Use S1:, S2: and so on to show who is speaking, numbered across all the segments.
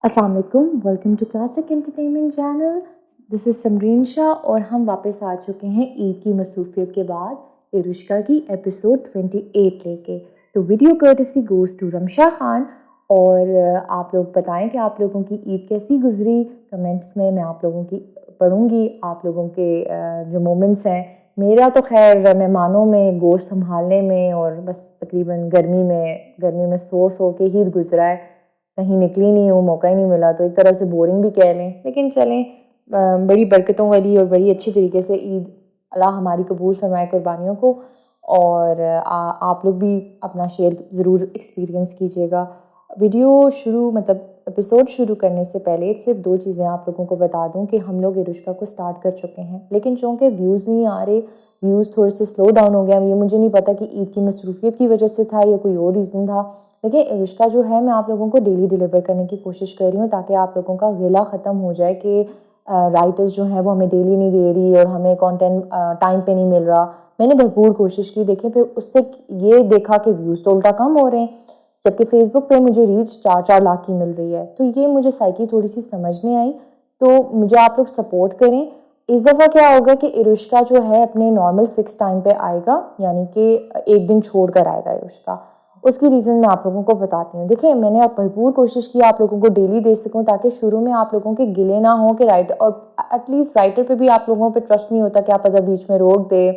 S1: अस्सलाम वालेकुम, welcome to classic entertainment channel. This is Samreen Shah और हम वापस आ चुके हैं ईद की मसरूफियत के बाद इरुष्का की एपिसोड 28 लेके। तो video courtesy goes to Ramsha Khan. और आप लोग बताएं कि आप लोगों की ईद कैसी गुजरी। कमेंट्स में मैं आप लोगों की पढ़ूंगी, आप लोगों के जो मोमेंट्स हैं। मेरा तो खैर मेहमानों में गोश्त संभालने में और बस तकरीबन गर्मी में सो के ही गुजरा है। कहीं निकली नहीं हूँ, मौका ही नहीं मिला, तो एक तरह से बोरिंग भी कह लें, लेकिन चलें। बड़ी बरकतों वाली और बड़ी अच्छी तरीके से ईद अल्लाह हमारी कबूल फरमाए कुर्बानियों को। और आप लोग भी अपना शेयर ज़रूर एक्सपीरियंस कीजिएगा। वीडियो शुरू मतलब एपिसोड शुरू करने से पहले सिर्फ दो चीज़ें आप लोगों को बता दूं कि हम लोग इरुष्का को स्टार्ट कर चुके हैं, लेकिन चूँकि व्यूज़ नहीं आ रहे, व्यूज़ थोड़े से स्लो डाउन हो गया। ये मुझे नहीं पता कि ईद की मसरूफियत की वजह से था या कोई और रीज़न था। देखिए, इरुष्का जो है मैं आप लोगों को डेली डिलीवर करने की कोशिश कर रही हूँ ताकि आप लोगों का गिला ख़त्म हो जाए कि राइटर्स जो हैं वो हमें डेली नहीं दे रही और हमें कंटेंट टाइम पे नहीं मिल रहा। मैंने भरपूर कोशिश की, देखिए फिर उससे ये देखा कि व्यूज़ तो उल्टा कम हो रहे हैं, जबकि फेसबुक पे मुझे रीच 4-4 लाख की मिल रही है। तो ये मुझे साइकी थोड़ी सी समझने आई। तो मुझे आप लोग सपोर्ट करें। इस दफ़ा क्या होगा कि इरुष्का जो है अपने नॉर्मल फिक्स टाइम पे आएगा, यानी कि एक दिन छोड़ कर आएगा इरुष्का। उसकी रीज़न मैं आप लोगों को बताती हूँ। देखिए, मैंने अब भरपूर कोशिश की आप लोगों को डेली दे सकूँ ताकि शुरू में आप लोगों के गिले ना हो कि राइटर, और एटलीस्ट राइटर पे भी आप लोगों पे ट्रस्ट नहीं होता, क्या पता बीच में रोक दे,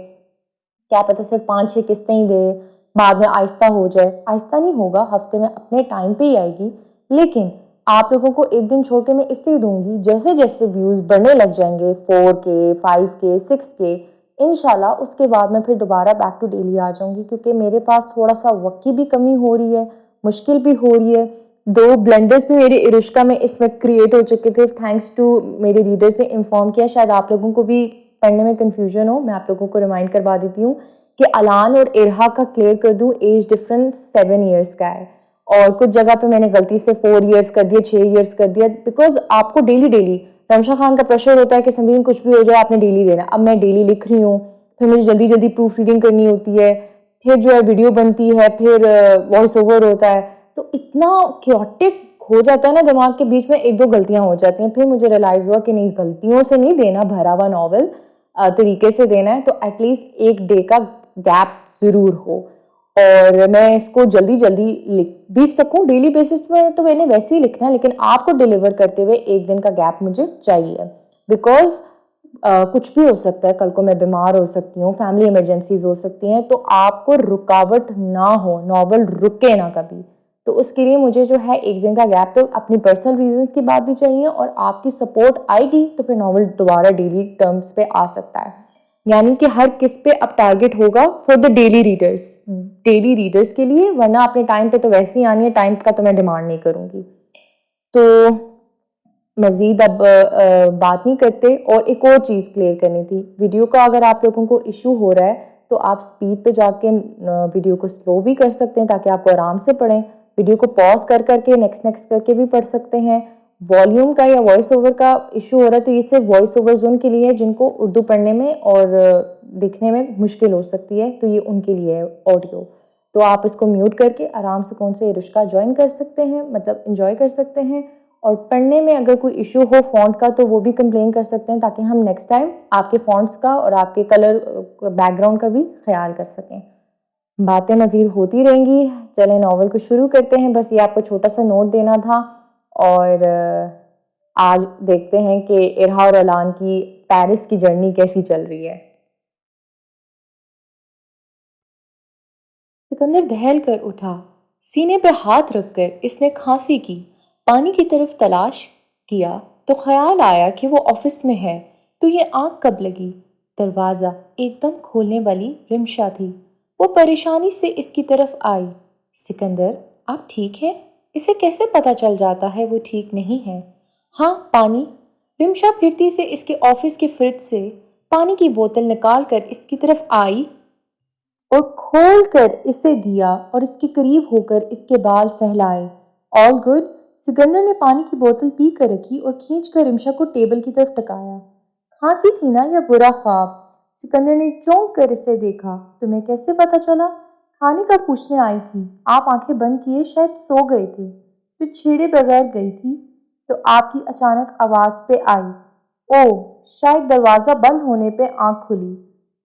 S1: क्या पता सिर्फ 5-6 किस्तें ही दे, बाद में आहिस्ता हो जाए। आहिस्ता नहीं होगा, हफ्ते में अपने टाइम पे ही आएगी। लेकिन आप लोगों को एक दिन छोड़ के मैं इसलिए दूंगी, जैसे जैसे व्यूज़ बढ़ने लग जाएंगे 4K 5K 6K, इंशाल्लाह उसके बाद मैं फिर दोबारा बैक टू डेली आ जाऊंगी, क्योंकि मेरे पास थोड़ा सा वक्त की भी कमी हो रही है, मुश्किल भी हो रही है। 2 ब्लेंडर्स भी मेरे इरुष्का में इस वक्त क्रिएट हो चुके थे, थैंक्स टू मेरे रीडर्स ने इन्फॉर्म किया। शायद आप लोगों को भी पढ़ने में कन्फ्यूजन हो, मैं आप लोगों को रिमाइंड करवा देती हूँ कि अलान और इरहा का क्लियर कर दूं, एज डिफरेंस 7 ईयर्स का है। और कुछ जगह पे मैंने गलती से 4 ईयर्स कर दिया, 6 ईयर्स कर दिया, बिकॉज आपको डेली डेली रमशा खान का प्रेशर होता है कि समरीन कुछ भी हो जाए आपने डेली देना। अब मैं डेली लिख रही हूँ, फिर मुझे जल्दी जल्दी प्रूफ रीडिंग करनी होती है, फिर जो है वीडियो बनती है, फिर वॉइस ओवर होता है, तो इतना क्योटिक हो जाता है ना दिमाग के बीच में, एक दो गलतियां हो जाती हैं। फिर मुझे रियलाइज हुआ कि नहीं, गलतियों से नहीं देना, भरा हुआ नॉवल तरीके से देना है, तो एटलीस्ट एक डे का गैप जरूर हो। और मैं इसको जल्दी जल्दी लिख भी सकूं डेली बेसिस पे, तो मैंने वैसे ही लिखना है, लेकिन आपको डिलीवर करते हुए एक दिन का गैप मुझे चाहिए, बिकॉज कुछ भी हो सकता है। कल को मैं बीमार हो सकती हूँ, फैमिली इमरजेंसीज हो सकती हैं, तो आपको रुकावट ना हो, नॉवल रुके ना कभी। तो उसके लिए मुझे जो है एक दिन का गैप, तो अपनी पर्सनल रीजंस की बात भी चाहिए, और आपकी सपोर्ट आएगी तो फिर नॉवल दोबारा डेली टर्म्स पे आ सकता है। यानी कि हर किस पे अब टारगेट होगा फॉर द डेली रीडर्स के लिए, वरना अपने टाइम पे तो वैसे ही आनी है, टाइम का तो मैं डिमांड नहीं करूंगी। तो मजीद अब बात नहीं करते, और एक और चीज़ क्लियर करनी थी। वीडियो का अगर आप लोगों को इशू हो रहा है तो आप स्पीड पे जाके वीडियो को स्लो भी कर सकते हैं ताकि आपको आराम से पढ़ें। वीडियो को पॉज कर करके नेक्स्ट नेक्स्ट करके भी पढ़ सकते हैं। वॉल्यूम का या वॉइस ओवर का इशू हो रहा है तो ये सिर्फ वॉइस ओवर्स उनके लिए है जिनको उर्दू पढ़ने में और लिखने में मुश्किल हो सकती है, तो ये उनके लिए है ऑडियो। तो आप इसको म्यूट करके आराम से कौन से इरुष्का ज्वाइन कर सकते हैं, मतलब इंजॉय कर सकते हैं। और पढ़ने में अगर कोई इशू हो फॉन्ट का तो वो भी कंप्लेन कर सकते हैं, ताकि हम नेक्स्ट टाइम आपके फॉन्ट्स का और आपके कलर बैकग्राउंड का भी ख्याल कर सकें। बातें मजीद होती रहेंगी, चलें नॉवल को शुरू करते हैं। बस ये आपको छोटा सा नोट देना था। और आज देखते हैं कि इरहा और अलान की पेरिस की जर्नी कैसी चल रही है। सिकंदर दहल कर उठा। सीने पे हाथ रखकर इसने खांसी की। पानी की तरफ तलाश किया तो ख्याल आया कि वो ऑफिस में है। तो ये आंख कब लगी? दरवाजा एकदम खोलने वाली रिमशा थी। वो परेशानी से इसकी तरफ आई। सिकंदर, आप ठीक हैं? इसे कैसे पता चल जाता है वो ठीक नहीं है? हाँ, पानी। रिमशा फिरती से इसके ऑफिस के फ्रिज से पानी की बोतल निकाल कर इसकी तरफ आई और खोल कर इसे दिया और इसके करीब होकर इसके बाल सहलाए। All good. सिकंदर ने पानी की बोतल पी कर रखी और खींच कर रिमशा को टेबल की तरफ टकाया। खांसी थी ना या बुरा ख्वाब? सिकंदर ने चौंक कर इसे देखा। तुम्हें कैसे पता चला? खाने का पूछने आई थी। आप आंखें बंद किए शायद सो गए थे। तो छेड़े बगैर गई थी। تو آپ کی اچانک آواز پہ آئی۔ او، شاید دروازہ بند ہونے پہ آنکھ کھلی۔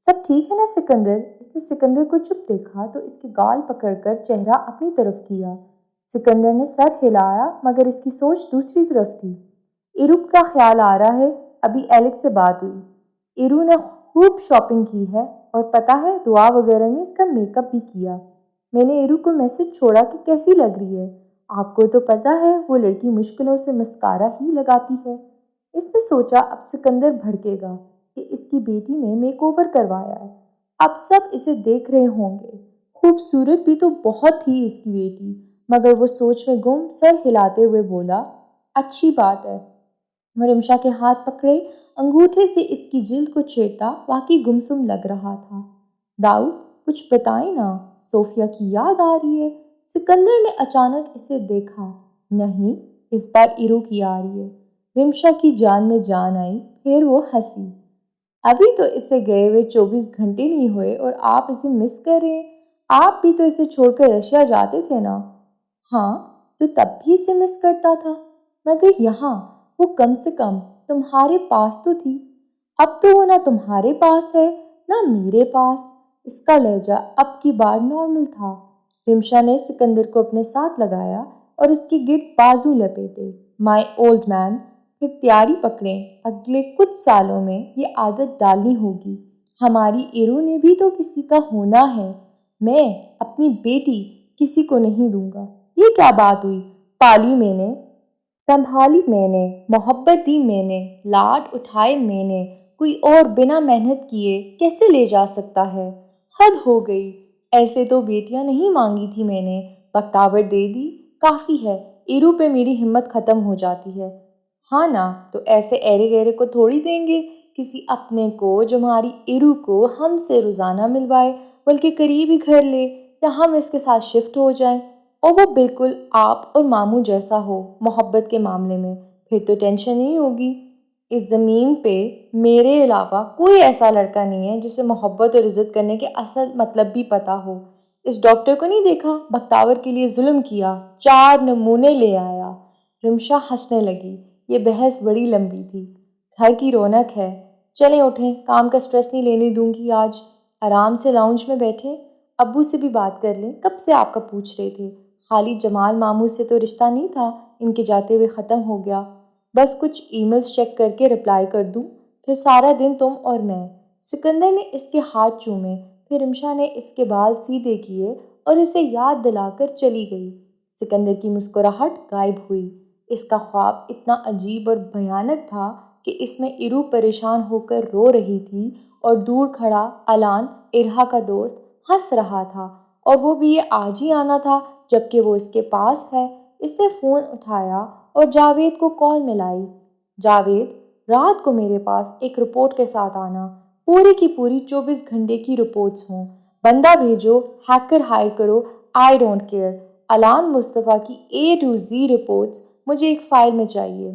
S1: سب ٹھیک ہے نا سکندر؟ اس نے سکندر کو چپ دیکھا تو اس کے گال پکڑ کر چہرہ اپنی طرف کیا۔ سکندر نے سر ہلایا مگر اس کی سوچ دوسری طرف تھی۔ ایرو کا خیال آ رہا ہے، ابھی ایلیکس سے بات ہوئی۔ ایرو نے خوب شاپنگ کی ہے اور پتہ ہے دعا وغیرہ میں اس کا میک اپ بھی کیا۔ میں نے ایرو کو میسج چھوڑا کہ کیسی لگ رہی ہے۔ آپ کو تو پتہ ہے وہ لڑکی مشکلوں سے مسکارا ہی لگاتی ہے۔ اس نے سوچا اب سکندر بھڑکے گا کہ اس کی بیٹی نے میک اوور کروایا ہے، اب سب اسے دیکھ رہے ہوں گے۔ خوبصورت بھی تو بہت تھی اس کی بیٹی، مگر وہ سوچ میں گم سر ہلاتے ہوئے بولا، اچھی بات ہے۔ رمشا کے ہاتھ پکڑے انگوٹھے سے اس کی جلد کو چھیڑتا واقعی گمسم لگ رہا تھا۔ داؤد کچھ بتائیں نا، صوفیہ کی یاد آ رہی ہے۔ سکندر نے اچانک اسے دیکھا۔ نہیں، اس بار ایرو کی آ رہی ہے۔ رمشا کی جان میں جان آئی، پھر وہ ہنسی۔ ابھی تو اسے گئے ہوئے 24 گھنٹے نہیں ہوئے اور آپ اسے مس کر رہے ہیں۔ آپ بھی تو اسے چھوڑ کر رشیا جاتے تھے نا؟ ہاں، تو تب بھی اسے مس کرتا تھا، مگر یہاں وہ کم سے کم تمہارے پاس تو تھی۔ اب تو وہ نہ تمہارے پاس ہے نہ میرے پاس۔ اس کا لہجہ اب کی بار نارمل تھا۔ رمشا نے سکندر کو اپنے ساتھ لگایا اور اس کے گرد بازو لپیٹے۔ مائی اولڈ مین، پھر تیاری پکڑیں، اگلے کچھ سالوں میں یہ عادت ڈالنی ہوگی۔ ہماری ایرو نے بھی تو کسی کا ہونا ہے۔ میں اپنی بیٹی کسی کو نہیں دوں گا۔ یہ کیا بات ہوئی؟ پالی میں نے، سنبھالی میں نے، محبت دی میں نے، لاڈ اٹھائے میں نے، کوئی اور بنا محنت کیے کیسے لے جا سکتا ہے؟ حد ہو گئی، ایسے تو بیٹیاں نہیں مانگی تھی میں نے، بختاور دے دی، کافی ہے، ایرو پہ میری ہمت ختم ہو جاتی ہے۔ ہاں نا، تو ایسے ایرے گیرے کو تھوڑی دیں گے، کسی اپنے کو جو ہماری ایرو کو ہم سے روزانہ ملوائے، بلکہ قریب ہی گھر لے، یا ہم اس کے ساتھ شفٹ ہو جائیں اور وہ بالکل آپ اور ماموں جیسا ہو محبت کے معاملے میں، پھر تو ٹینشن نہیں ہوگی۔ اس زمین پہ میرے علاوہ کوئی ایسا لڑکا نہیں ہے جسے محبت اور عزت کرنے کے اصل مطلب بھی پتہ ہو۔ اس ڈاکٹر کو نہیں دیکھا؟ بختاور کے لیے ظلم کیا، 4 نمونے لے آیا۔ رمشا ہنسنے لگی۔ یہ بحث بڑی لمبی تھی۔ گھر کی رونق ہے، چلیں اٹھیں، کام کا سٹریس نہیں لینے دوں گی آج۔ آرام سے لاؤنج میں بیٹھے، ابو سے بھی بات کر لیں، کب سے آپ کا پوچھ رہے تھے۔ خالی جمال ماموں سے تو رشتہ نہیں تھا، ان کے جاتے ہوئے ختم ہو گیا۔ بس کچھ ای میلز چیک کر کے رپلائی کر دوں، پھر سارا دن تم اور میں۔ سکندر نے اس کے ہاتھ چومے، پھر رمشا نے اس کے بال سیدھے کیے اور اسے یاد دلا کر چلی گئی۔ سکندر کی مسکراہٹ غائب ہوئی۔ اس کا خواب اتنا عجیب اور بھیانک تھا کہ اس میں ایرو پریشان ہو کر رو رہی تھی اور دور کھڑا الان، ارہا کا دوست، ہنس رہا تھا، اور وہ بھی یہ آج ہی آنا تھا جبکہ وہ اس کے پاس ہے۔ اس نے فون اٹھایا اور جاوید کو کال ملائی۔ جاوید، رات کو میرے پاس ایک رپورٹ کے ساتھ آنا، پوری کی پوری 24 گھنٹے کی رپورٹس ہوں۔ بندہ بھیجو، ہیکر ہائر کرو، آئی ڈونٹ کیئر۔ الان مصطفیٰ کی A to Z رپورٹس مجھے ایک فائل میں چاہیے۔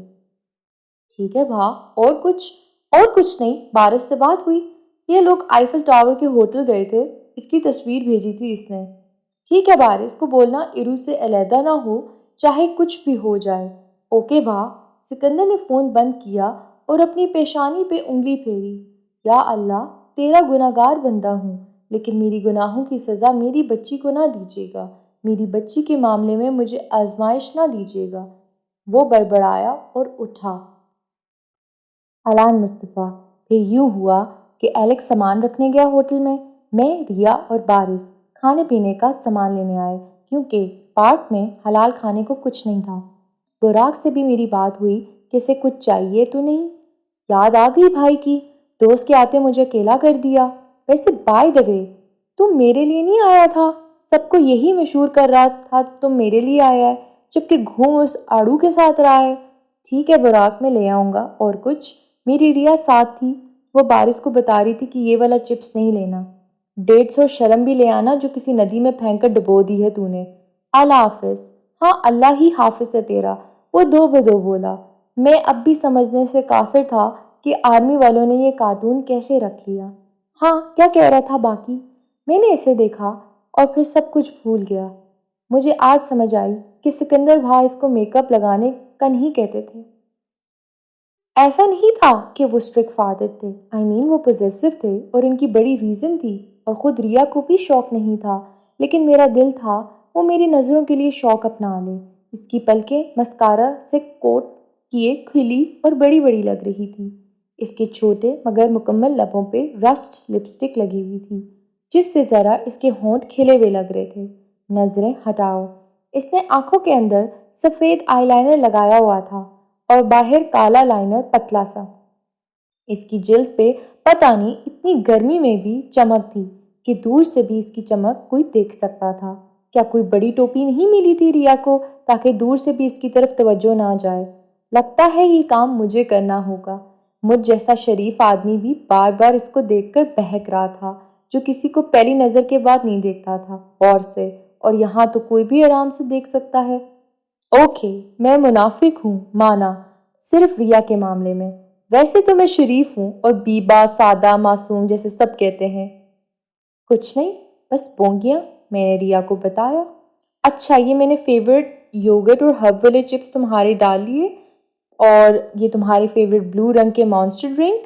S1: ٹھیک ہے بھا، اور کچھ؟ اور کچھ نہیں، بارش سے بات ہوئی، یہ لوگ آئیفل ٹاور کے ہوٹل گئے تھے، اس کی تصویر بھیجی تھی اس نے۔ ٹھیک ہے بارش کو بولنا ایرو سے علیحدہ نہ ہو، چاہے کچھ بھی ہو جائے۔ اوکے بھا۔ سکندر نے فون بند کیا اور اپنی پیشانی پہ انگلی پھیری۔ یا اللہ، تیرا گناہگار بندہ ہوں، لیکن میری گناہوں کی سزا میری بچی کو نہ دیجیے گا، میری بچی کے معاملے میں مجھے آزمائش نہ دیجیے گا۔ وہ بڑبڑایا اور اٹھا۔ الان مصطفیٰ، پھر یوں ہوا کہ ایلیکس سامان رکھنے گیا ہوٹل میں ریا اور بارش کھانے پینے کا سامان لینے آئے، کیونکہ پارک میں حلال کھانے کو کچھ نہیں تھا۔ براق سے بھی میری بات ہوئی کہ اسے کچھ چاہیے تو نہیں۔ یاد آ گئی بھائی کی، دوست کے آتے مجھے اکیلا کر دیا۔ ویسے بائی دا وے، تم میرے لیے نہیں آیا تھا؟ سب کو یہی مشہور کر رہا تھا تم میرے لیے آیا ہے، جبکہ گھوم اس آڑو کے ساتھ رہا ہے۔ ٹھیک ہے براق، میں لے آؤں گا۔ اور کچھ؟ میری ریا ساتھ تھی، وہ بارش کو بتا رہی تھی کہ یہ والا چپس نہیں لینا۔ 150 شرم بھی لے آنا جو کسی ندی میں پھینک کر ڈبو دی ہے تو نے۔ اللہ حافظ۔ ہاں، اللہ ہی حافظ ہے تیرا، وہ دو بدو بولا۔ میں اب بھی سمجھنے سے قاصر تھا کہ آرمی والوں نے یہ کارٹون کیسے رکھ لیا۔ ہاں، کیا کہہ رہا تھا باقی؟ میں نے اسے دیکھا اور پھر سب کچھ بھول گیا۔ مجھے آج سمجھ آئی کہ سکندر بھائی اس کو میک اپ لگانے का नहीं कहते थे। ऐसा नहीं था कि वो स्ट्रिक्ट फादर थे, वो पॉसेसिव थे और इनकी बड़ी रीज़न थी, और ख़ुद रिया को भी शौक नहीं था, लेकिन मेरा दिल था वो मेरी नज़रों के लिए शौक अपना ले। इसकी पलकें मस्कारा से कोट किए खिली और बड़ी बड़ी लग रही थी। इसके छोटे मगर मुकम्मल लबों पे रस्ट लिपस्टिक लगी हुई थी, जिससे ज़रा इसके होंठ खिले हुए लग रहे थे। नज़रें हटाओ। इसने आंखों के अंदर सफ़ेद आईलाइनर लगाया हुआ था और बाहर काला लाइनर पतला सा। इसकी जिल्द पे पता नहीं इतनी गर्मी में भी चमक थी कि दूर से भी इसकी चमक कोई देख सकता था। क्या कोई बड़ी टोपी नहीं मिली थी रिया को, ताकि दूर से भी इसकी तरफ तवज्जो ना जाए? लगता है ये काम मुझे करना होगा। मुझ जैसा शरीफ आदमी भी बार बार इसको देखकर बहक रहा था, जो किसी को पहली नज़र के बाद नहीं देखता था गौर से, और यहाँ तो कोई भी आराम से देख सकता है। ओके, मैं मुनाफिक हूँ माना, सिर्फ रिया के मामले में। वैसे तो मैं शरीफ हूँ और बीबा सादा मासूम जैसे सब कहते हैं। कुछ नहीं, बस बोंगियाँ, मैंने रिया को बताया। अच्छा, ये मैंने फेवरेट योगर्ट और हर्ब वाले चिप्स तुम्हारे डाल लिए, और ये तुम्हारे फेवरेट ब्लू रंग के मॉन्स्टर ड्रिंक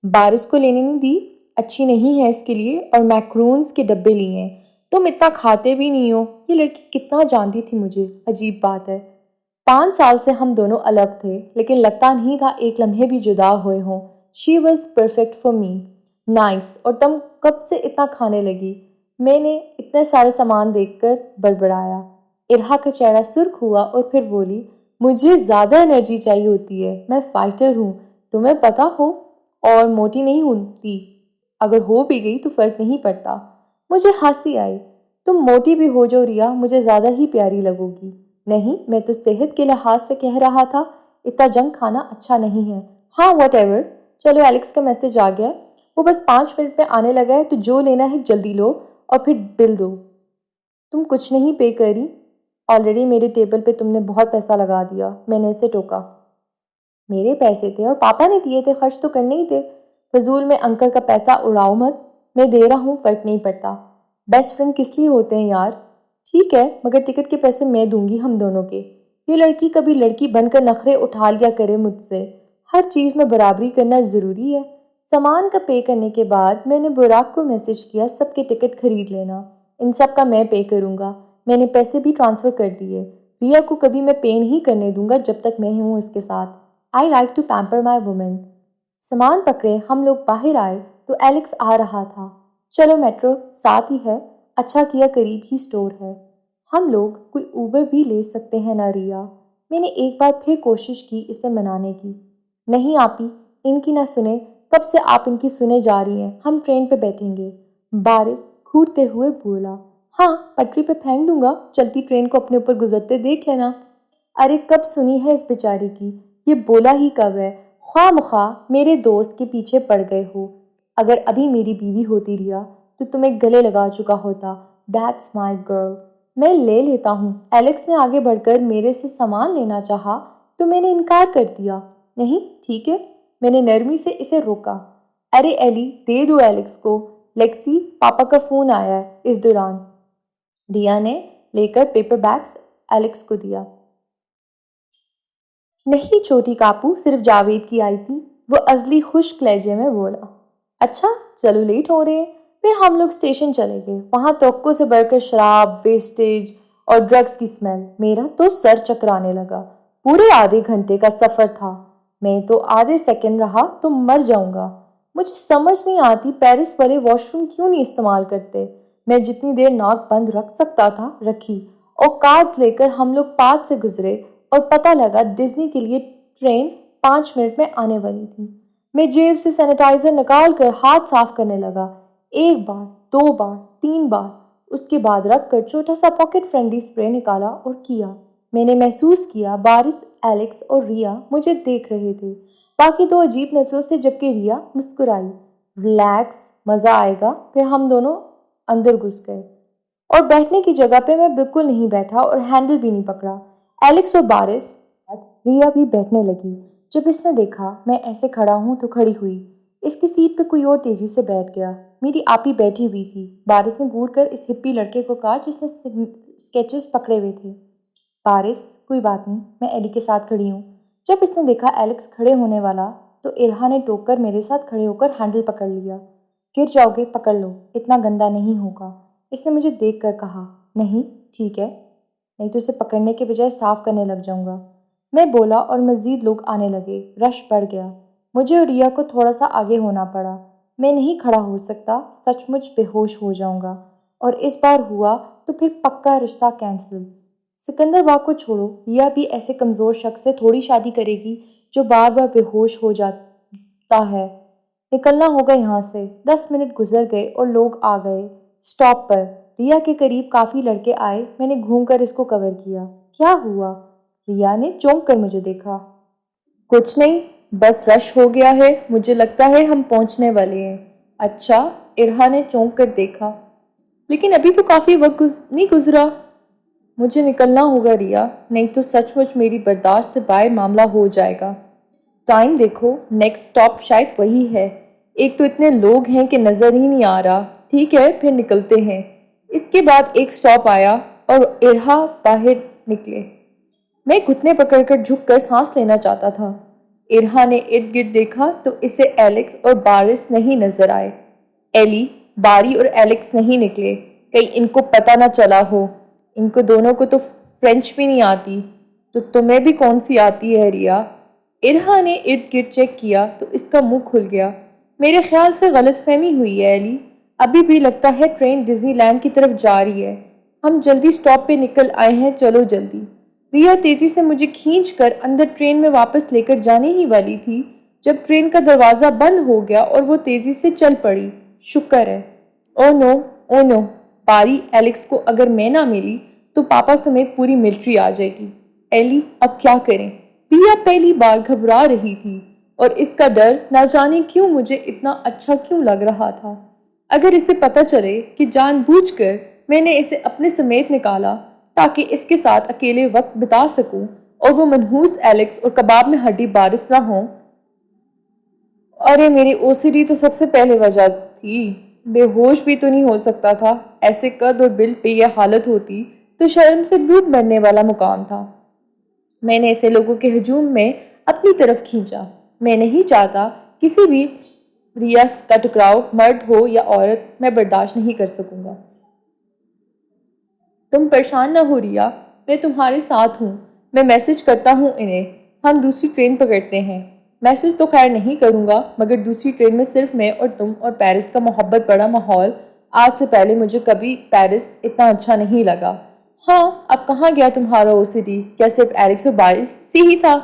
S1: बारिश को लेने नहीं दी, अच्छी नहीं है इसके लिए, और मैक्रोन्स के डब्बे लिए हैं। तुम इतना खाते भी नहीं हो। ये लड़की कितना जानती थी मुझे, अजीब बात है। 5 साल से हम दोनों अलग थे, लेकिन लगता नहीं था एक लम्हे भी जुदा हुए हों। She was perfect for me. Nice, और तुम कब से इतना खाने लगी? मैंने इतने सारे सामान देखकर बड़बड़ाया। इरहा का चेहरा सुर्ख हुआ और फिर बोली, मुझे ज़्यादा एनर्जी चाहिए होती है, मैं फाइटर हूँ, तुम्हें पता हो, और मोटी नहीं होती। अगर हो भी गई तो फ़र्क नहीं पड़ता। मुझे हंसी आई। तुम मोटी भी हो जाओ रिया, मुझे ज़्यादा ही प्यारी लगोगी। नहीं, मैं तो सेहत के लिहाज से कह रहा था, इतना जंक खाना अच्छा नहीं है। हाँ व्हाटएवर, चलो एलेक्स का मैसेज आ गया, वो बस 5 मिनट में आने लगा है, तो जो लेना है जल्दी लो और फिर बिल दो। तुम कुछ नहीं पे करी, ऑलरेडी मेरे टेबल पे तुमने बहुत पैसा लगा दिया, मैंने इसे टोका। मेरे पैसे थे और पापा ने दिए थे, खर्च तो करने ही थे। फजूल में अंकल का पैसा उड़ाओ मत, मैं दे रहा हूँ, फर्क नहीं पड़ता। बेस्ट फ्रेंड किस लिए होते हैं यार? ठीक है, मगर टिकट के पैसे मैं दूंगी हम दोनों के। ये लड़की कभी लड़की बनकर नखरे उठा लिया करे मुझसे। हर चीज़ में बराबरी करना ज़रूरी है। सामान का पे करने के बाद मैंने बुराक को मैसेज किया, सबके टिकट खरीद लेना, इन सब का मैं पे करूँगा। मैंने पैसे भी ट्रांसफ़र कर दिए। रिया को कभी मैं पे नहीं करने दूंगा जब तक मैं हूँ इसके साथ। I like to pamper my women. सामान पकड़े हम लोग बाहर आए तो एलेक्स आ रहा था। चलो मेट्रो साथ ही है, अच्छा किया करीब ही स्टोर है, हम लोग कोई ऊबर भी ले सकते हैं ना रिया? मैंने एक बार फिर कोशिश की इसे मनाने की। नहीं आपी, इनकी ना सुने, कब से आप इनकी सुने जा रही हैं, हम ट्रेन पे बैठेंगे। बारिश घूरते हुए बोला। हाँ, पटरी पे फेंक दूंगा, चलती ट्रेन को अपने ऊपर गुजरते देख लेना। अरे कब सुनी है इस बेचारी की, ये बोला ही कब है? ख्वाह मेरे दोस्त के पीछे पड़ गए हो। अगर अभी मेरी बीवी होती रिया तो तुम्हें गले लगा चुका होता। That's my girl. मैं ले लेता हूँ। एलेक्स ने आगे बढ़कर मेरे से सामान लेना चाहा तो मैंने इनकार कर दिया। नहीं ठीक है, मैंने नरमी से इसे रोका। अरे एली, दे दो एलेक्स को। लेक्सी, पापा का फ़ोन आया है। इस दौरान रिया ने लेकर पेपर बैग्स एलेक्स को दिया। नहीं छोटी कापू, सिर्फ जावेद की आई थी, वो अजली खुश्क लहजे में बोला। अच्छा चलो, लेट हो रहे हैं। फिर हम लोग स्टेशन चले गए। वहां तवक्को से बढ़कर शराब, वेस्टेज और ड्रग्स की स्मेल। मेरा तो सर चकराने लगा। पूरे आधे घंटे का सफर था, मैं तो आधे सेकंड रहा तो मर जाऊंगा। मुझे समझ नहीं आती पेरिस वाले वॉशरूम क्यों नहीं इस्तेमाल करते। मैं जितनी देर नाक बंद रख सकता था रखी, और कार्ड्स लेकर हम लोग पास से गुजरे और पता लगा डिज्नी के लिए ट्रेन 5 मिनट में आने वाली थी। मैं जेब से सैनिटाइजर निकाल कर हाथ साफ करने लगा। 1 बार, 2 बार, 3 बार, उसके बाद रख कर छोटा सा पॉकेट फ्रेंडली स्प्रे निकाला और किया। मैंने महसूस किया बारिश, एलेक्स और रिया मुझे देख रहे थे, बाकी 2 अजीब नजरों से, जबकि रिया मुस्कुराई। रिलैक्स, मजा आएगा। फिर हम दोनों अंदर घुस गए और बैठने की जगह पे मैं बिल्कुल नहीं बैठा और हैंडल भी नहीं पकड़ा। एलेक्स और बारिश रिया भी बैठने लगी। जब इसने देखा मैं ऐसे खड़ा हूं तो खड़ी हुई। इसकी सीट पे कोई और तेजी से बैठ गया। मेरी आपी बैठी हुई थी। बारिश ने घूर कर इस हिप्पी लड़के को कहा जिसने स्केचेस पकड़े हुए थे। पारिस, कोई बात नहीं, मैं एली के साथ खड़ी हूँ। जब इसने देखा एलेक्स खड़े होने वाला तो इरहा ने टोककर मेरे साथ खड़े होकर हैंडल पकड़ लिया। गिर जाओगे, पकड़ लो, इतना गंदा नहीं होगा। इसने मुझे देख कर कहा। नहीं, ठीक है, नहीं तो इसे पकड़ने के बजाय साफ करने लग जाऊंगा। मैं बोला और मज़ीद लोग आने लगे। रश बढ़ गया। मुझे और रिया को थोड़ा सा आगे होना पड़ा। मैं नहीं खड़ा हो सकता, सचमुच बेहोश हो जाऊंगा। और इस बार हुआ तो फिर पक्का रिश्ता कैंसिल। सिकंदर बाग को छोड़ो, रिया भी ऐसे कमज़ोर शख्स से थोड़ी शादी करेगी जो बार बार बेहोश हो जाता है। निकलना होगा यहाँ से। 10 मिनट गुजर गए और लोग आ गए। स्टॉप पर रिया के करीब काफ़ी लड़के आए। मैंने घूमकर इसको कवर किया। क्या हुआ? रिया ने चौंक कर मुझे देखा। कुछ नहीं, बस रश हो गया है, मुझे लगता है हम पहुंचने वाले हैं। अच्छा, इरहा ने चौंक कर देखा। लेकिन अभी तो काफ़ी वक्त नहीं गुजरा। मुझे निकलना होगा रिया, नहीं तो सचमुच मेरी बर्दाश्त से बाहर मामला हो जाएगा। टाइम देखो, नेक्स्ट स्टॉप शायद वही है। एक तो इतने लोग हैं कि नज़र ही नहीं आ रहा। ठीक है, फिर निकलते हैं। इसके बाद एक स्टॉप आया और इरहा बाहर निकले। मैं घुटने पकड़कर झुककर सांस लेना चाहता था। इरहा ने इर्द गिर्द देखा तो इसे एलेक्स और बारिस नहीं नजर आए। एली, बारी और एलेक्स नहीं निकले। कहीं इनको पता ना चला हो। इनको दोनों को तो फ्रेंच भी नहीं आती, तो तुम्हें भी कौन सी आती है रिया? इरहा ने इर्द गिर्द चेक किया तो इसका मुंह खुल गया। मेरे ख्याल से गलतफहमी हुई है एली। अभी भी लगता है ट्रेन डिज्नीलैंड की तरफ जा रही है। हम जल्दी स्टॉप पे निकल आए हैं, चलो जल्दी। रिया तेजी से मुझे खींचकर अंदर ट्रेन में वापस लेकर जाने ही वाली थी जब ट्रेन का दरवाज़ा बंद हो गया और वो तेजी से चल पड़ी। शुक्र है। Oh no, oh no. बारी, एलेक्स को अगर मैं ना मिली तो पापा समेत पूरी मिलिट्री आ जाएगी। एली, अब क्या करें? रिया पहली बार घबरा रही थी और इसका डर ना जाने क्यों मुझे इतना अच्छा क्यों लग रहा था। अगर इसे पता चले कि जानबूझकर मैंने इसे अपने समेत निकाला ताकि इसके साथ अकेले वक्त बिता सकूं और वो मनहूस एलेक्स और कबाब में हड्डी बारिस ना हो। अरे मेरी ओसीडी तो सबसे पहले वजह थी। बेहोश भी तो नहीं हो सकता था। ऐसे कद और बिल पे यह हालत होती तो शर्म से डूब मरने वाला मुकाम था। मैंने इसे लोगों के हजूम में अपनी तरफ खींचा। मैं नहीं चाहता किसी भी रिया का टकराव, मर्द हो या औरत, मैं बर्दाश्त नहीं कर सकूंगा। तुम परेशान ना हो रिया, मैं तुम्हारे साथ हूँ। मैं मैसेज करता हूँ इन्हें, हम दूसरी ट्रेन पकड़ते हैं। मैसेज तो खैर नहीं करूँगा, मगर दूसरी ट्रेन में सिर्फ मैं और तुम और पेरिस का मोहब्बत बड़ा माहौल। आज से पहले मुझे कभी पेरिस इतना अच्छा नहीं लगा। हाँ, अब कहाँ गया तुम्हारा ओसीडी? क्या सिर्फ एलेक्स और बारिस से ही था?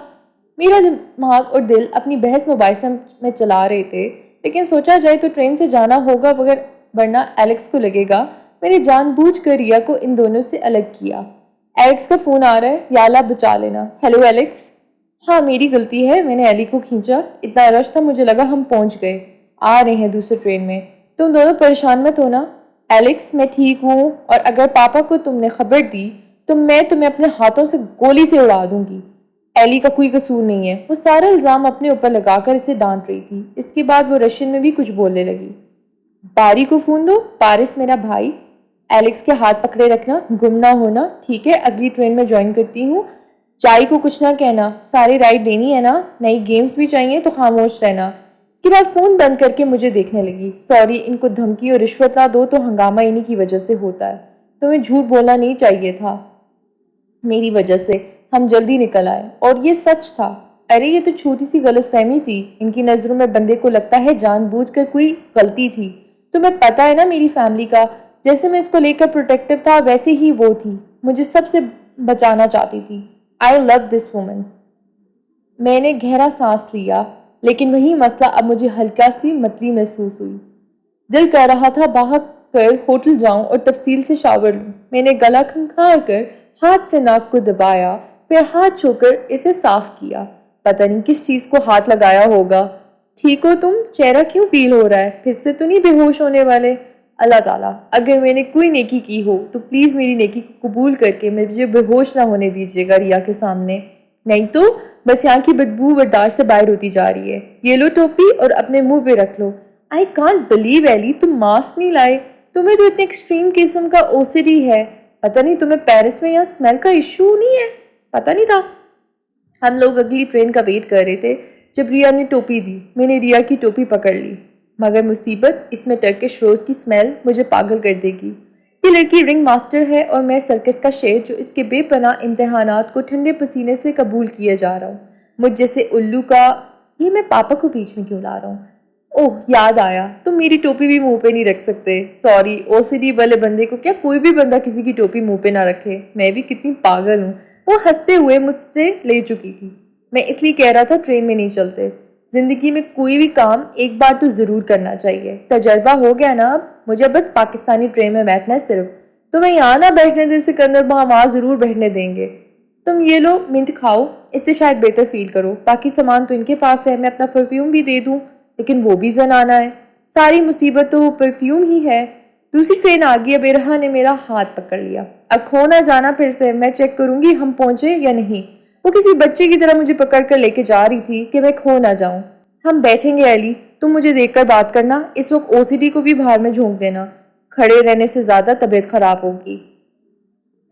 S1: मेरा दिमाग और दिल अपनी बहस मुबाहिसा में चला रहे थे, लेकिन सोचा जाए तो ट्रेन से जाना होगा, मगर वरना एलेक्स को लगेगा मैंने जानबूझकर रिया को इन दोनों से अलग किया। एलेक्स का फोन आ रहा है, या अल्लाह बचा लेना। Hello Alex. हाँ, मेरी गलती है, मैंने एली को खींचा। इतना रश था, मुझे लगा हम पहुंच गए। आ रहे हैं दूसरे ट्रेन में। तुम दोनों परेशान मत होना। एलेक्स, मैं ठीक हूँ और अगर पापा को तुमने खबर दी तो मैं तुम्हें अपने हाथों से गोली से उड़ा दूंगी। एली का कोई कसूर नहीं है। वो सारा इल्जाम अपने ऊपर लगाकर इसे डांट रही थी। इसके बाद वो रशियन में भी कुछ बोलने लगी। बारी को फोन दो। पारिस मेरा भाई। एलेक्स के हाथ पकड़े रखना, गुम ना होना, ठीक है? अगली ट्रेन में ज्वाइन करती हूँ। चाय को कुछ ना कहना, सारी राइड लेनी है ना? नई गेम्स भी चाहिए तो खामोश रहना। इसके बाद फोन बंद करके मुझे देखने लगी। सॉरी, इनको धमकी और रिश्वत ना दो तो हंगामा इन्हीं की वजह से होता है। तुम्हें झूठ बोलना नहीं चाहिए था। मेरी वजह से हम जल्दी निकल आए और ये सच था। अरे ये तो छोटी सी गलतफहमी थी। इनकी नजरों में बंदे को लगता है जानबूझकर कोई गलती थी। तुम्हें पता है ना मेरी फैमिली का, जैसे मैं इसको लेकर प्रोटेक्टिव था वैसे ही वो थी। मुझे सबसे बचाना चाहती थी। I love this woman. मैंने गहरा सांस लिया, लेकिन वही मसला अब मुझे हल्का सी मतली महसूस हुई। दिल कर रहा था बाहर कर होटल जाऊं और तफसील से शावर लूं। मैंने गला खंखार कर हाथ से नाक को दबाया, फिर हाथ छूकर इसे साफ किया। पता नहीं किस चीज को हाथ लगाया होगा। ठीक हो तुम? चेहरा क्यों पील हो रहा है? फिर से तो नहीं बेहोश होने वाले? अल्लाह ताला, अगर मैंने कोई नेकी की हो तो प्लीज मेरी नेकी को कबूल करके मुझे बेहोश ना होने दीजिएगा रिया के सामने। नहीं तो बस यहाँ की बदबू बर्दाश्त से बाहर होती जा रही है। ये लो टोपी और अपने मुंह पे रख लो। आई कांट बिलीव एली, तुम मास्क नहीं लाए। तुम्हें तो इतने एक्सट्रीम किस्म का ओसीडी है। پتہ نہیں تمہیں پیرس میں یہاں اسمیل کا ایشو نہیں ہے؟ پتہ نہیں تھا۔ ہم لوگ اگلی ٹرین کا ویٹ کر رہے تھے جب ریا نے ٹوپی دی۔ میں نے ریا کی ٹوپی پکڑ لی، مگر مصیبت، اس میں ٹرکش روز کی اسمیل مجھے پاگل کر دے گی۔ یہ لڑکی رنگ ماسٹر ہے اور میں سرکس کا شیر جو اس کے بے پناہ امتحانات کو ٹھنڈے پسینے سے قبول کیے جا رہا ہوں۔ مجھ جیسے الو کا، یہ میں پاپا کو بیچ میں کیوں لا رہا ہوں؟ اوہ یاد آیا، تم میری ٹوپی بھی منہ پہ نہیں رکھ سکتے۔ سوری، او سی ڈی والے بندے کو کیا کوئی بھی بندہ کسی کی ٹوپی منہ پہ نہ رکھے؟ میں بھی کتنی پاگل ہوں۔ وہ ہنستے ہوئے مجھ سے لے چکی تھی۔ میں اس لیے کہہ رہا تھا ٹرین میں نہیں چلتے۔ زندگی میں کوئی بھی کام ایک بار تو ضرور کرنا چاہیے۔ تجربہ ہو گیا نا اب، مجھے بس پاکستانی ٹرین میں بیٹھنا ہے صرف۔ تمہیں یہاں نہ بیٹھنے دے سکندر، وہاں ضرور بیٹھنے دیں گے۔ تم یہ لو منٹ کھاؤ، اس سے شاید بہتر فیل کرو۔ باقی سامان تو ان کے پاس ہے، میں اپنا پرفیوم بھی دے دوں، لیکن وہ بھی زنانہ ہے۔ ساری مصیبت تو وہ پرفیوم ہی ہے۔ دوسری ٹرین آ گئی۔ اب ارحا نے میرا ہاتھ پکڑ لیا۔ اب کھو نہ جانا پھر سے، میں چیک کروں گی ہم پہنچے یا نہیں۔ وہ کسی بچے کی طرح مجھے پکڑ کر لے کے جا رہی تھی کہ میں کھو نہ جاؤں۔ ہم بیٹھیں گے علی، تم مجھے دیکھ کر بات کرنا، اس وقت او سی ڈی کو بھی باہر میں جھونک دینا، کھڑے رہنے سے زیادہ طبیعت خراب ہوگی۔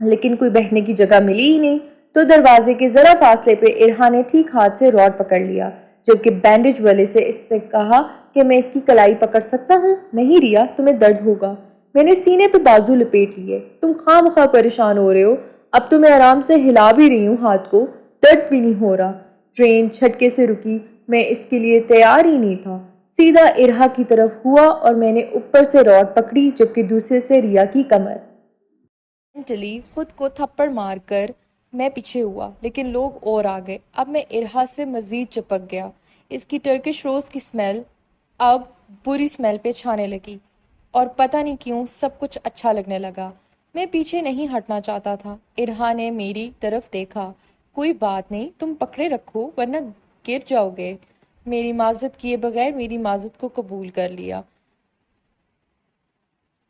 S1: لیکن کوئی بیٹھنے کی جگہ ملی ہی نہیں، تو دروازے کے ذرا فاصلے پہ ارحا نے ٹھیک ہاتھ سے راڈ پکڑ لیا، جبکہ بینڈیج والے سے اس نے کہا کہ میں اس کی کلائی پکڑ سکتا ہوں؟ نہیں ریا، تمہیں درد ہوگا۔ میں نے سینے پہ بازو لپیٹ لیے۔ تم خواہ مخواہ پریشان ہو رہے ہو، اب تو میں آرام سے ہلا بھی رہی ہوں ہاتھ کو، درد بھی نہیں ہو رہا۔ ٹرین جھٹکے سے رکی، میں اس کے لیے تیار ہی نہیں تھا۔ سیدھا ارحا کی طرف ہوا اور میں نے اوپر سے راڈ پکڑی، جبکہ دوسرے سے ریا کی کمر۔ مینٹلی خود کو تھپڑ مار کر میں پیچھے ہوا، لیکن لوگ اور آ گئے۔ اب میں ارحا سے مزید چپک گیا۔ اس کی ٹرکش روز کی سمیل اب بری سمیل پہ چھانے لگی، اور پتہ نہیں کیوں سب کچھ اچھا لگنے لگا۔ میں پیچھے نہیں ہٹنا چاہتا تھا۔ ارحا نے میری طرف دیکھا۔ کوئی بات نہیں، تم پکڑے رکھو ورنہ گر جاؤ گے۔ میری معذرت کیے بغیر میری معذرت کو قبول کر لیا۔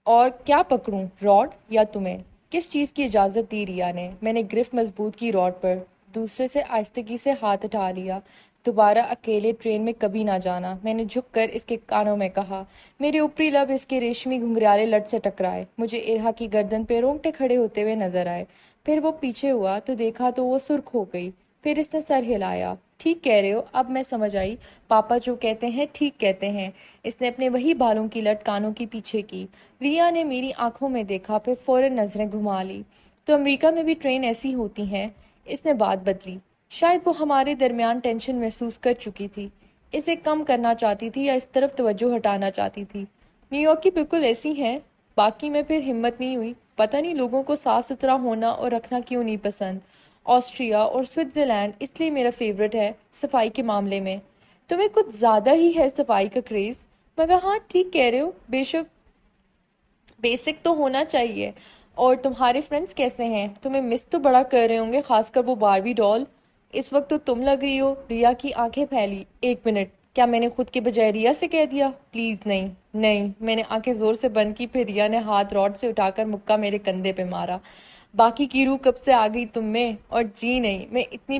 S1: اور کیا پکڑوں، راڈ یا تمہیں؟ کس چیز کی اجازت دی ریا نے؟ میں نے گرفت مضبوط کی راڈ پر، دوسرے سے آہستگی سے ہاتھ اٹھا لیا۔ دوبارہ اکیلے ٹرین میں کبھی نہ جانا، میں نے جھک کر اس کے کانوں میں کہا۔ میرے اوپری لب اس کے ریشمی گھنگریالے لٹ سے ٹکرائے۔ مجھے ارحا کی گردن پہ رونگٹے کھڑے ہوتے ہوئے نظر آئے۔ پھر وہ پیچھے ہوا تو دیکھا تو وہ سرخ ہو گئی۔ پھر اس نے سر ہلایا۔ ٹھیک کہہ رہے ہو، اب میں سمجھ آئی، پاپا جو کہتے ہیں ٹھیک کہتے ہیں۔ اس نے اپنے وہی بالوں کی لٹ کانوں کی پیچھے کی۔ ریا نے میری آنکھوں میں دیکھا، پھر فوراً نظریں گھما لی۔ تو امریکہ میں بھی ٹرین ایسی ہوتی ہیں؟ اس نے بات بدلی۔ شاید وہ ہمارے درمیان ٹینشن محسوس کر چکی تھی، اسے کم کرنا چاہتی تھی یا اس طرف توجہ ہٹانا چاہتی تھی۔ نیو یارک کی بالکل ایسی ہیں۔ باقی میں پھر ہمت نہیں ہوئی۔ پتہ نہیں لوگوں کو صاف ستھرا ہونا اور رکھنا کیوں نہیں پسند۔ آسٹریا اور سوئٹزرلینڈ اس لیے میرا فیورٹ ہے صفائی کے معاملے میں۔ تمہیں کچھ زیادہ ہی ہے صفائی کا کریز، مگر ہاں ٹھیک کہہ رہے ہو، بیسک تو ہونا چاہیے۔ اور تمہارے فرینڈز کیسے ہیں؟ تمہیں مس تو بڑا کر رہے ہوں گے، خاص کر وہ باربی ڈال۔ اس وقت تو تم لگ رہی ہو۔ ریا کی آنکھیں پھیلی۔ ایک منٹ، کیا میں نے خود کے بجائے ریا سے کہہ دیا؟ پلیز نہیں نہیں۔ میں نے آنکھیں زور سے بند کی، پھر ریا نے ہاتھ راڈ سے اٹھا کر مکہ میرے کندھے پہ مارا۔ باقی کی روح کب سے آ گئی تم میں؟ اور جی نہیں، میں اتنی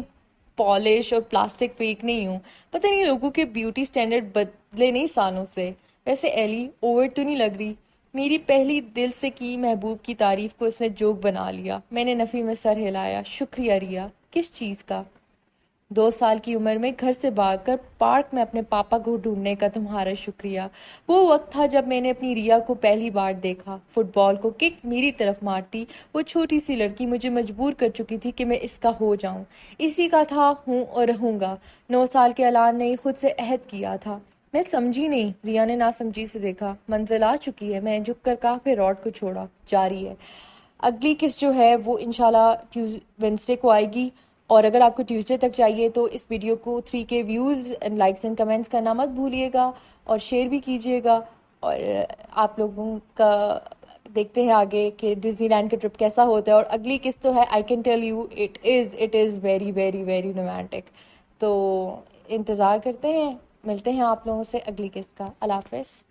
S1: پالش اور پلاسٹک فیک نہیں ہوں۔ پتہ نہیں لوگوں کے بیوٹی سٹینڈرڈ بدلے نہیں سالوں سے۔ ویسے ایلی اوور تو نہیں لگ رہی؟ میری پہلی دل سے کی محبوب کی تعریف کو اس نے جوک بنا لیا۔ میں نے نفی میں سر ہلایا۔ شکریہ ریا۔ کس چیز کا؟ 2 سال کی عمر میں گھر سے بھاگ کر پارک میں اپنے پاپا کو ڈھونڈنے کا تمہارا شکریہ۔ وہ وقت تھا جب میں نے اپنی ریا کو پہلی بار دیکھا، فٹ بال کو کک میری طرف مارتی۔ وہ چھوٹی سی لڑکی مجھے مجبور کر چکی تھی کہ میں اس کا ہو جاؤں۔ اسی کا تھا، ہوں اور رہوں گا۔ 9 سال کے اعلان نے خود سے عہد کیا تھا۔ میں سمجھی نہیں۔ ریا نے ناسمجھی سے دیکھا۔ منزل آ چکی ہے، میں نے جھک کر کہا، پھر راڈ کو چھوڑا۔ جاری ہے۔ اگلی کس جو ہے وہ انشاءاللہ وینسڈے کو آئے گی، اور اگر آپ کو ٹیوزڈے تک چاہیے تو اس ویڈیو کو 3K views and likes and comments کرنا مت بھولیے گا، اور شیئر بھی کیجیے گا۔ اور آپ لوگوں کا دیکھتے ہیں آگے کہ ڈزنی لینڈ کا ٹرپ کیسا ہوتا ہے، اور اگلی قسط تو ہے I can tell you it is very very very romantic. تو انتظار کرتے ہیں، ملتے ہیں آپ لوگوں سے اگلی قسط کا۔ اللہ حافظ۔